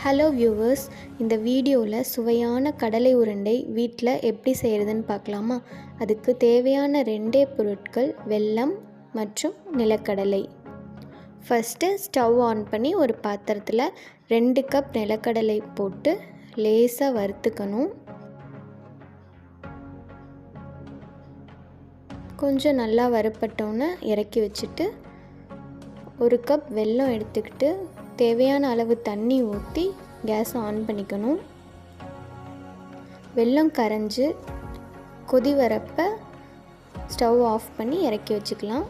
Hello viewers, இந்த வீடியோவில் சுவையான கடலை உருண்டை வீட்டில் எப்படி செய்கிறதுன்னு பார்க்கலாமா? அதுக்கு தேவையான ரெண்டே பொருட்கள் வெல்லம் மற்றும் நிலக்கடலை. ஃபஸ்ட்டு ஸ்டவ் ஆன் பண்ணி ஒரு பாத்திரத்தில் 2 கப் நிலக்கடலை போட்டு லேசாக வறுத்துக்கணும். கொஞ்சம் நல்லா வறுப்பட்டோன்னே இறக்கி வச்சுட்டு 1 கப் வெல்லம் எடுத்துக்கிட்டு தேவையான அளவு தண்ணி ஊற்றி கேஸை ஆன் பண்ணிக்கணும். வெல்லம் கரைஞ்சி கொதி வரப்ப ஸ்டவ் ஆஃப் பண்ணி இறக்கி வச்சுக்கலாம்.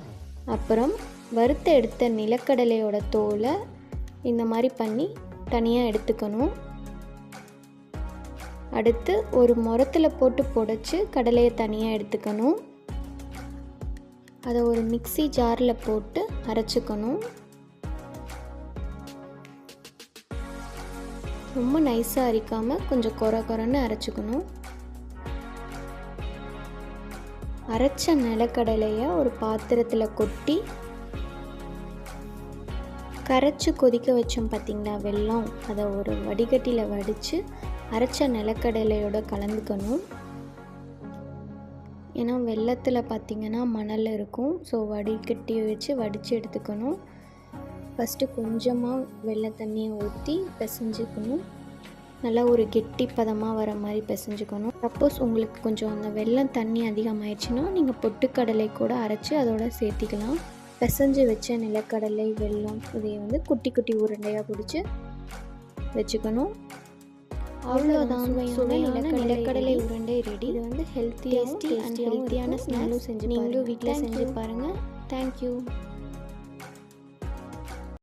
அப்புறம் வறுத்த எடுத்த நிலக்கடலையோட தோலை இந்த மாதிரி பண்ணி தனியாக எடுத்துக்கணும். அடுத்து ஒரு முரத்தில் போட்டு புடைச்சி கடலையை தனியாக எடுத்துக்கணும். அதை ஒரு மிக்ஸி ஜாரில் போட்டு அரைச்சிக்கணும். ரொம்ப நைஸாக அரைக்காமல் கொஞ்சம் கொரன்னு அரைச்சிக்கணும். அரைச்ச நிலக்கடலையை ஒரு பாத்திரத்தில் கொட்டி கரைச்சி கொதிக்க வச்சோம் பார்த்திங்களா வெல்லம், அதை ஒரு வடிகட்டியில் வடித்து அரைச்ச நிலக்கடலையோடு கலந்துக்கணும். ஏன்னா வெல்லத்தில் பார்த்திங்கன்னா மணல் இருக்கும், ஸோ வடிகட்டி வச்சு வடித்து எடுத்துக்கணும். ஃபஸ்ட்டு கொஞ்சமாக வெள்ளை தண்ணியை ஊற்றி பிசைஞ்சிக்கணும். நல்லா ஒரு கெட்டி பதமாக வர மாதிரி பிசைஞ்சிக்கணும். சப்போஸ் உங்களுக்கு கொஞ்சம் அந்த வெல்லம் தண்ணி அதிகமாகிடுச்சுன்னா நீங்கள் பொட்டுக்கடலை கூட அரைச்சி அதோட சேர்த்திக்கலாம். பிசைஞ்சு வச்ச நிலக்கடலை வெல்லம் இதை குட்டி குட்டி உருண்டையாக பிடிச்சி வச்சுக்கணும். அவ்வளோதான், நிலக்கடலை உருண்டை ரெடி. இது ஹெல்த்தியான ஸ்நாக்ஸும் செஞ்சு நீங்களும் வீட்டில் செஞ்சு பாருங்கள். தேங்க்யூ.